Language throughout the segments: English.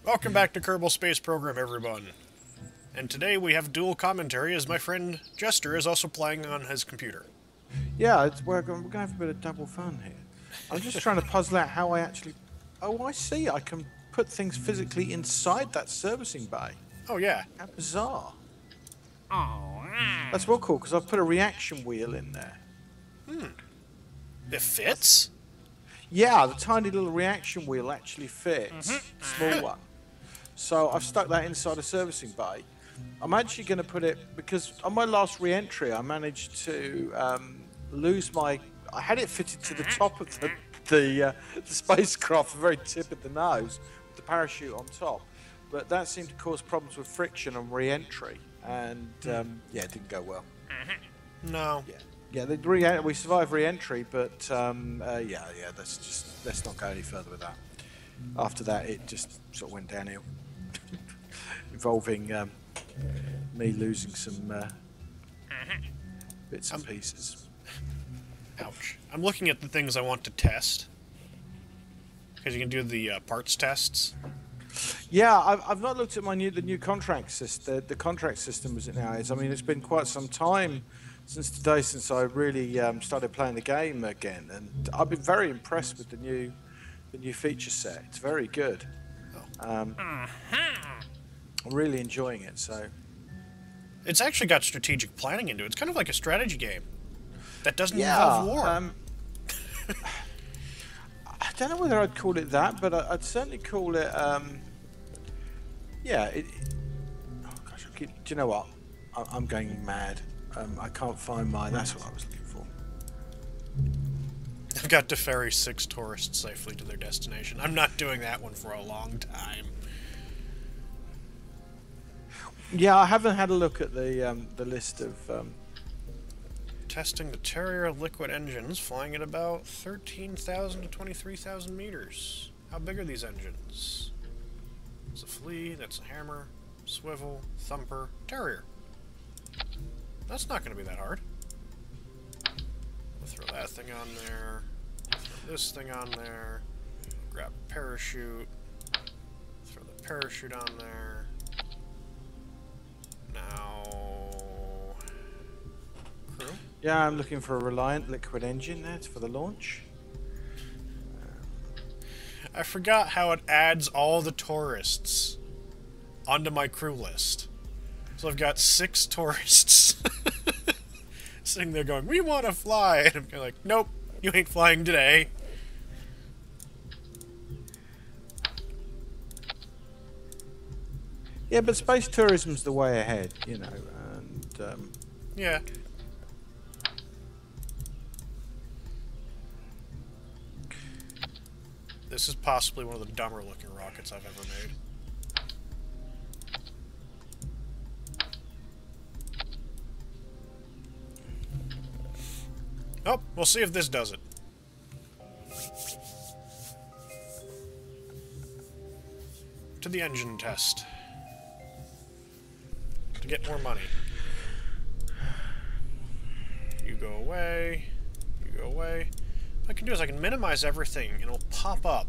Welcome back to Kerbal Space Program, everyone. And today we have dual commentary as my friend Jester is also playing on his computer. Yeah, we're going to have a bit of double fun here. I'm just trying to puzzle out how I actually... Oh, I see. I can put things physically inside that servicing bay. Oh, yeah. How bizarre. Oh, That's well cool, because I've put a reaction wheel in there. It fits? Yeah, the tiny little reaction wheel actually fits. Small one. So I've stuck that inside a servicing bay. I'm actually going to put it, because on my last re-entry I managed to lose my... I had it fitted to the top of the spacecraft, the very tip of the nose, with the parachute on top. But that seemed to cause problems with friction on re-entry, and yeah, it didn't go well. No. Yeah, we survived re-entry, but yeah, let's not go any further with that. After that, it just sort of went downhill, involving me losing some bits and pieces. Ouch. I'm looking at the things I want to test. Because you can do the parts tests. Yeah, I've not looked at the new contract system. The contract system as it now is. I mean, it's been quite some time since I really started playing the game again, and I've been very impressed with the new feature set. It's very good. I'm really enjoying it. So It's actually got strategic planning into it. It's kind of like a strategy game that doesn't involve war. I don't know whether I'd call it that, but I'd certainly call it. Yeah. Oh gosh, do you know what? I'm going mad. I can't find my... That's what I was looking for. I've got to ferry 6 tourists safely to their destination. I'm not doing that one for a long time. Yeah, I haven't had a look at the list of... Testing the Terrier liquid engines, flying at about 13,000 to 23,000 meters. How big are these engines? That's a flea, that's a hammer, swivel, thumper, Terrier. That's not going to be that hard. We'll throw that thing on there. Throw this thing on there. Grab a parachute. Throw the parachute on there. Now... crew? Yeah, I'm looking for a Reliant liquid engine there for the launch. I forgot how it adds all the tourists onto my crew list. So I've got 6 tourists sitting there going, "We want to fly!" And I'm kind of like, "Nope, you ain't flying today." Yeah, but space tourism's the way ahead, you know, and... Yeah. This is possibly one of the dumber looking rockets I've ever made. Oh, we'll see if this does it. To the engine test. To get more money. You go away. You go away. What I can do is I can minimize everything, and it'll pop up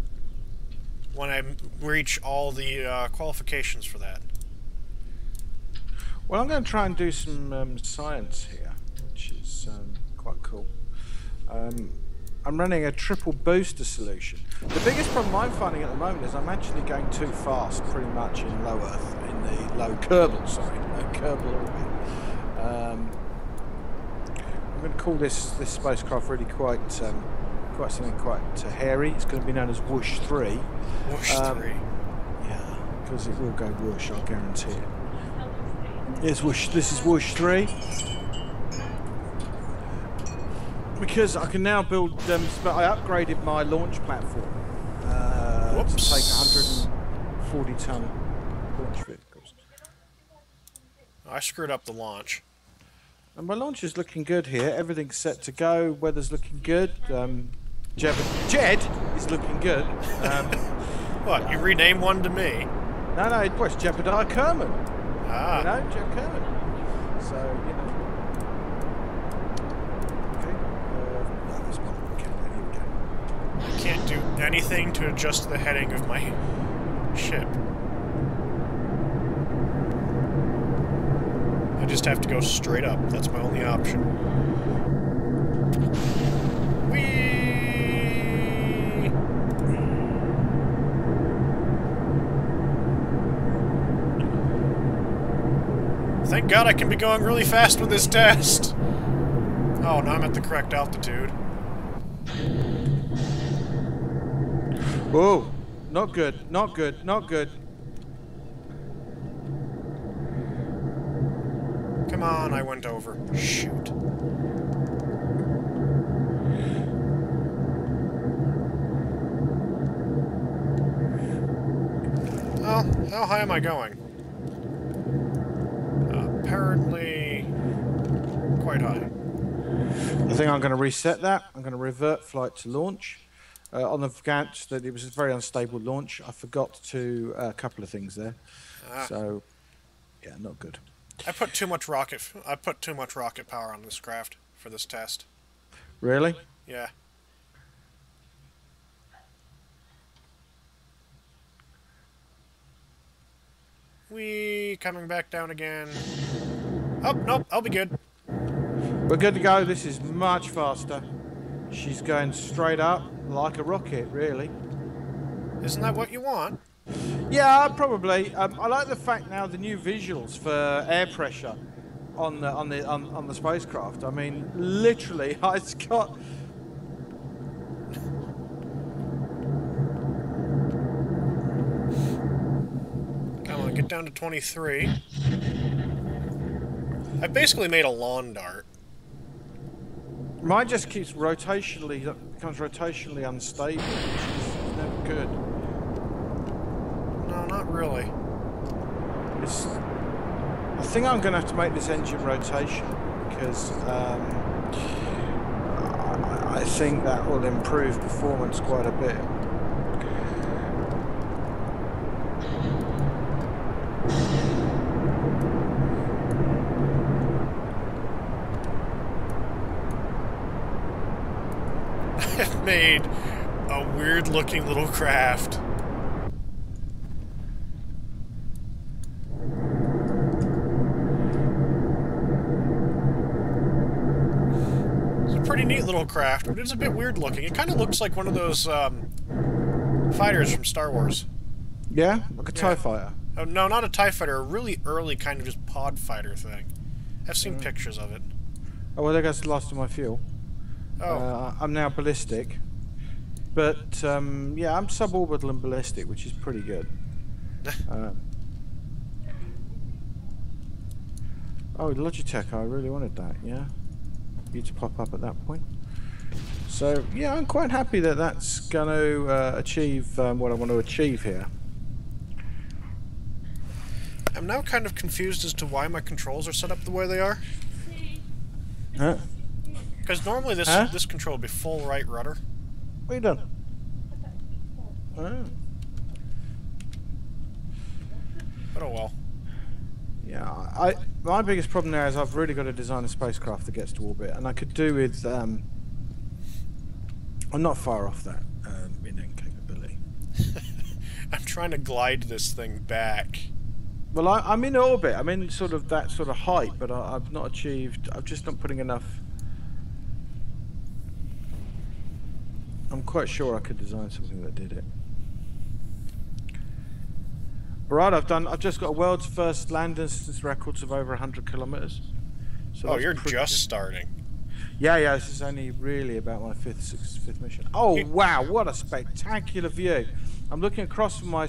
when I reach all the qualifications for that. Well, I'm going to try and do some science here, which is quite cool. I'm running a triple booster solution. The biggest problem I'm finding at the moment is I'm actually going too fast, pretty much in low Earth, in the low Kerbal, Kerbal orbit. I'm going to call this spacecraft really quite something quite hairy. It's going to be known as Whoosh 3. Whoosh 3. Yeah, because it will go whoosh, I guarantee it. Here's Whoosh. This is Whoosh 3. Because I can now build I upgraded my launch platform to take 140-ton launch vehicles. I screwed up the launch. And my launch is looking good here. Everything's set to go. Weather's looking good. Jed is looking good. What, you rename one to me? No, it was Jebediah Kerman. Ah. You know, Jeb Kerman. So, you know. Okay. No, that's not okay. Here we go. I can't do anything to adjust the heading of my ship. I just have to go straight up. That's my only option. Whee! Thank God I can be going really fast with this test. Oh, now I'm at the correct altitude. Whoa! Not good. Not good. Not good. Come on, I went over. Shoot. Oh, how high am I going? Apparently quite high. I think I'm going to reset that. I'm going to revert flight to launch. On the GANT, that it was a very unstable launch. I forgot to a couple of things there. So, yeah, not good. I put too much rocket power on this craft for this test. Really? Yeah. Whee! Coming back down again. Oh, nope, I'll be good. We're good to go. This is much faster. She's going straight up like a rocket, really. Isn't that what you want? Yeah, probably. I like the fact now the new visuals for air pressure on the spacecraft. I mean, literally, it's got. Come on, get down to 23. I basically made a lawn dart. Mine just keeps becomes rotationally unstable, which is never good. No, not really. I think I'm going to have to make this engine rotation because I think that will improve performance quite a bit. I've made a weird looking little craft. It's a pretty neat little craft, but it's a bit weird looking. It kind of looks like one of those fighters from Star Wars. Yeah? Like a TIE fighter? Oh, no, not a TIE fighter, a really early kind of just pod fighter thing. I've seen pictures of it. Oh, well, there goes the last of my fuel. Oh. I'm now ballistic. But, yeah, I'm suborbital and ballistic, which is pretty good. Oh, Logitech, I really wanted that, yeah? You to pop up at that point. So, yeah, I'm quite happy that that's going to achieve what I want to achieve here. I'm now kind of confused as to why my controls are set up the way they are. Huh? Because normally this control would be full right rudder. What have you done? Oh. But oh well. Yeah, my biggest problem there is I've really got to design a spacecraft that gets to orbit, and I could do with. I'm not far off that in capability. I'm trying to glide this thing back. Well, I'm in orbit. I'm in sort of that sort of height, but I've not achieved. I'm just not putting enough. I'm quite sure I could design something that did it. Right, I've just got a world's first land distance records of over 100 kilometers. So oh, you're just starting. Yeah, this is only really about my fifth mission. Oh wow, what a spectacular view! I'm looking across from my,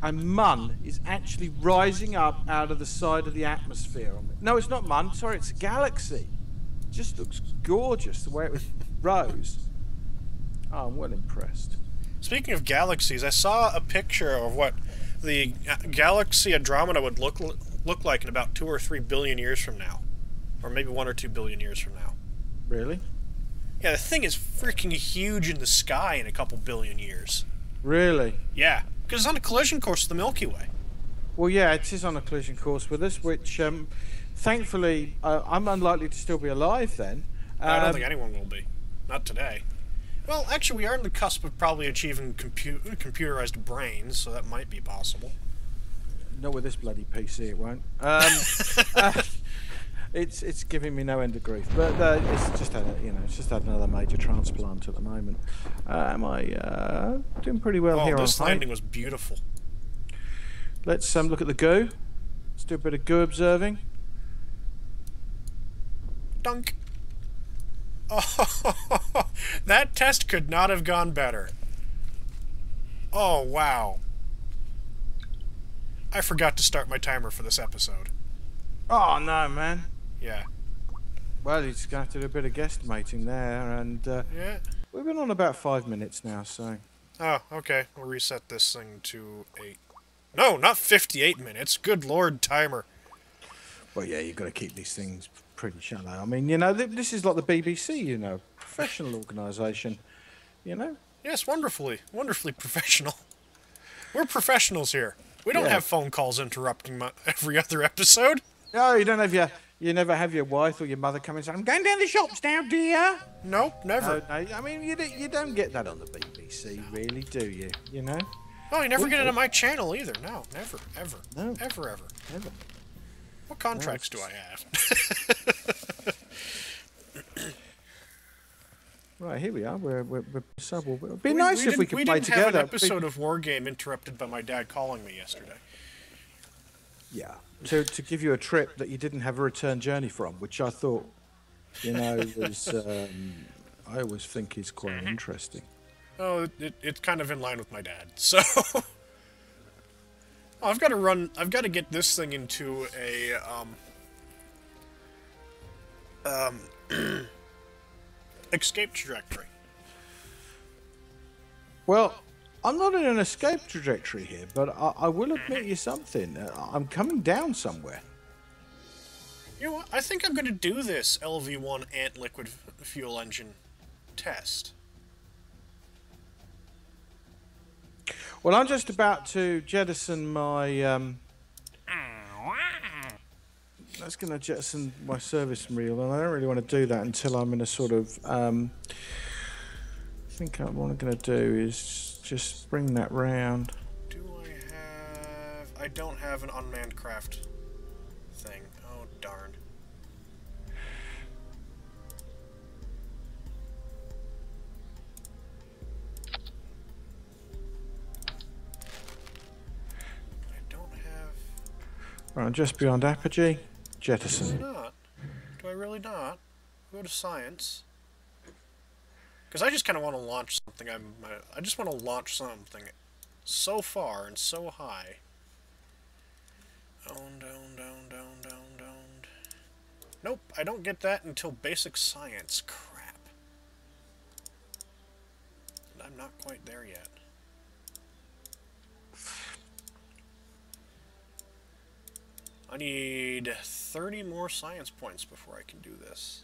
and Mun is actually rising up out of the side of the atmosphere. No, it's not Mun. Sorry, it's a galaxy. It just looks gorgeous the way it rose. Oh, I'm well impressed. Speaking of galaxies, I saw a picture of what the galaxy Andromeda would look like in about 2 or 3 billion years from now. Or maybe 1 or 2 billion years from now. Really? Yeah, the thing is freaking huge in the sky in a couple billion years. Really? Yeah, because it's on a collision course with the Milky Way. Well, yeah, it is on a collision course with us, which, thankfully, I'm unlikely to still be alive then. I don't think anyone will be. Not today. Well, actually, we are on the cusp of probably achieving computerized brains, so that might be possible. Not with this bloody PC, it won't. It's giving me no end of grief, but it's just had it's just had another major transplant at the moment. Am I doing pretty well here? This on landing was beautiful. Let's look at the goo. Let's do a bit of goo observing. Dunk. Oh, that test could not have gone better. Oh, wow. I forgot to start my timer for this episode. Oh, no, man. Yeah. Well, you're just going to have to do a bit of guesstimating there, and Yeah. we've been on about 5 minutes now, so... Oh, okay. We'll reset this thing to 8. No, not 58 minutes. Good lord, timer. Well, yeah, you've got to keep these things pretty shallow. I mean, you know, this is like the BBC, you know, professional organisation, you know? Yes, wonderfully professional. We're professionals here. We don't have phone calls interrupting every other episode. No, you don't have you never have your wife or your mother come and say, I'm going down the shops now, dear. Nope, never. No, I mean, you don't get that on the BBC, really, do you? You know? Oh, you never get it on my channel either. No, never, ever. No. Ever. Never. What contracts do I have? Right, here we are. We're sub. It'd be nice if we could play together. We didn't have an episode of War Game interrupted by my dad calling me yesterday. Yeah. To give you a trip that you didn't have a return journey from, which I thought, you know, was I always think is quite interesting. Oh, it's kind of in line with my dad. So I've got to get this thing into a escape trajectory. Well, I'm not in an escape trajectory here, but I will admit you something. I'm coming down somewhere. You know what? I think I'm going to do this LV1 Ant liquid fuel engine test. Well, I'm just about to jettison my... That's going to jettison my service reel, and I don't really want to do that until I'm in a sort of... I think what I'm going to do is just bring that round. Do I have... I don't have an unmanned craft thing. Oh, darn. Right, just beyond apogee, Do I jettison. not? Do I really not? Go to science. Because I just kind of want to launch something. I just want to launch something so far and so high. Down. Nope, I don't get that until basic science. Crap. And I'm not quite there yet. I need 30 more science points before I can do this.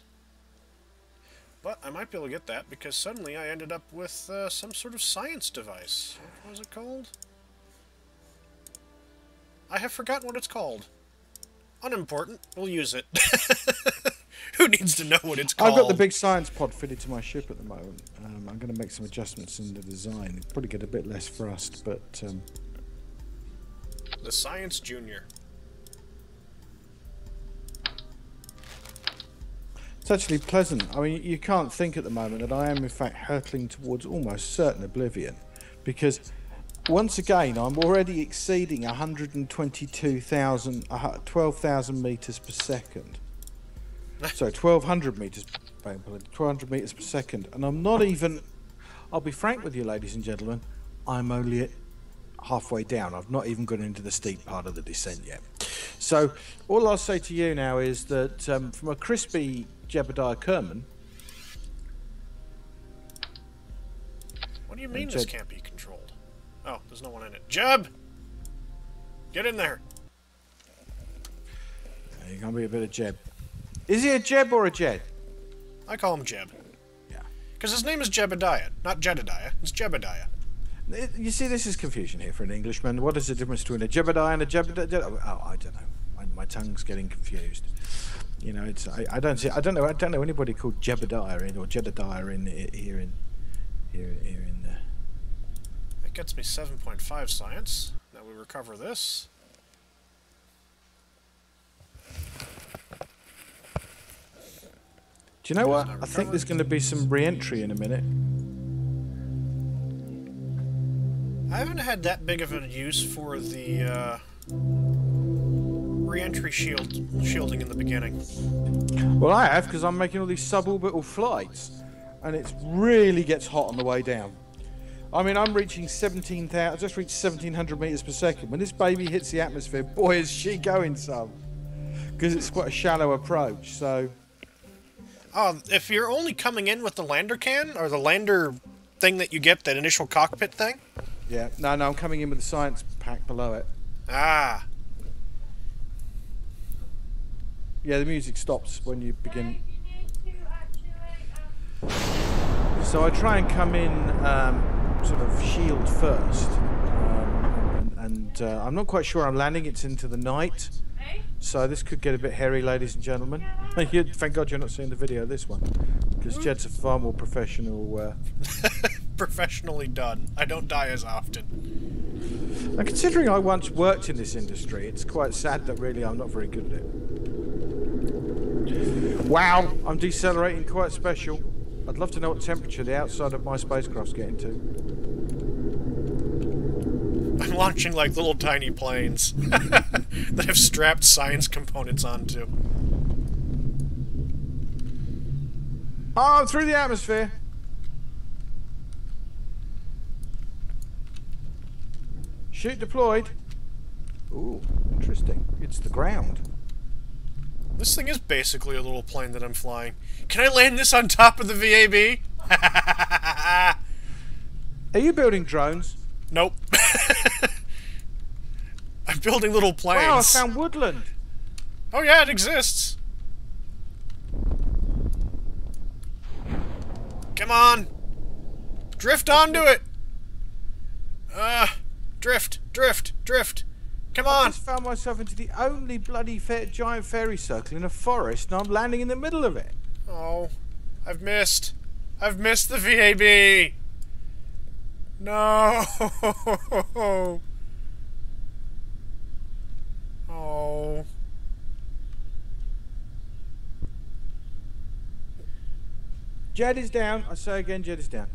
But I might be able to get that because suddenly I ended up with some sort of science device. What was it called? I have forgotten what it's called. Unimportant. We'll use it. Who needs to know what it's called? I've got the big science pod fitted to my ship at the moment. I'm going to make some adjustments in the design. It'll probably get a bit less thrust, but... The Science Junior. It's actually pleasant. I mean, you can't think at the moment that I am in fact hurtling towards almost certain oblivion, because once again I'm already exceeding 12,000 meters per second. Sorry, 1,200 meters, 1,200 meters per second, and I'm not even. I'll be frank with you, ladies and gentlemen. I'm only at halfway down. I've not even gone into the steep part of the descent yet. So all I'll say to you now is that from a crispy Jebediah Kerman. What do you mean this can't be controlled? Oh, there's no one in it. Jeb! Get in there! You're going to be a bit of Jeb. Is he a Jeb or a Jed? I call him Jeb. Yeah. Because his name is Jebediah, not Jedediah. It's Jebediah. You see, this is confusion here for an Englishman. What is the difference between a Jebediah and a Jebediah? Oh, I don't know. My tongue's getting confused. You know, it's I don't know anybody called Jebediah or Jedediah here in. That gets me 7.5 science. Now we recover this. you know what? I think there's going to be some re-entry in a minute. I haven't had that big of a use for the re-entry shielding in the beginning. Well, I have, because I'm making all these suborbital flights, and it really gets hot on the way down. I mean, I'm reaching 17,000. I just reached 1,700 meters per second. When this baby hits the atmosphere, boy, is she going some. Because it's quite a shallow approach, so... Oh, if you're only coming in with the lander can, or the lander thing that you get, that initial cockpit thing? Yeah, no, I'm coming in with the science pack below it. Ah. Yeah, the music stops when you begin. So I try and come in sort of shield first, and I'm not quite sure I'm landing. It's into the night, so this could get a bit hairy, ladies and gentlemen. Thank God you're not seeing the video of this one, because Jed's a far more professional. Professionally done. I don't die as often. Now, considering I once worked in this industry, it's quite sad that really I'm not very good at it. Wow, I'm decelerating quite special. I'd love to know what temperature the outside of my spacecraft's getting to. I'm launching like little tiny planes that have strapped science components onto. Oh, I'm through the atmosphere. Chute deployed. Ooh, interesting. It's the ground. This thing is basically a little plane that I'm flying. Can I land this on top of the VAB? Are you building drones? Nope. I'm building little planes. Wow, I found woodland. Oh yeah, it exists. Come on. Drift onto it. Drift, drift, drift. Come on. I just found myself into the only bloody giant fairy circle in a forest, and I'm landing in the middle of it. Oh, I've missed. I've missed the VAB. No. Oh. Jed is down. I say again, Jed is down.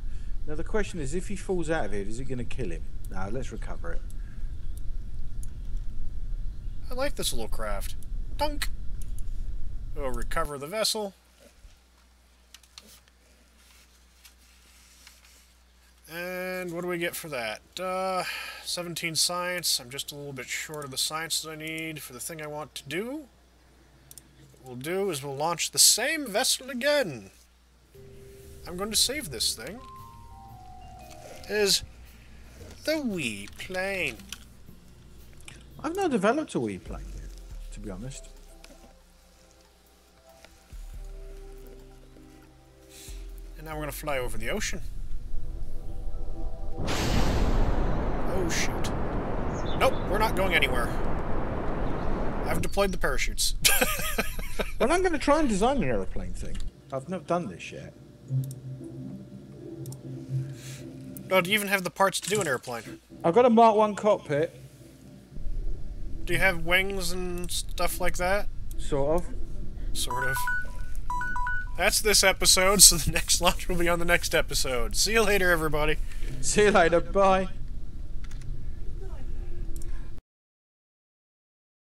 Now the question is, if he falls out of here, is it going to kill him? No, let's recover it. I like this little craft. Dunk. We'll recover the vessel. And what do we get for that? 17 science. I'm just a little bit short of the science that I need for the thing I want to do. What we'll do is we'll launch the same vessel again. I'm going to save this thing as the wee plane. I've not developed a wee plane yet, to be honest. And now we're going to fly over the ocean. Oh, shoot. Nope, we're not going anywhere. I've deployed the parachutes. Well, I'm going to try and design an aeroplane thing. I've not done this yet. Oh, do you even have the parts to do an airplane? I've got a Mark 1 cockpit. Do you have wings and stuff like that? Sort of. Sort of. That's this episode, so the next launch will be on the next episode. See you later, everybody. See you later. Bye.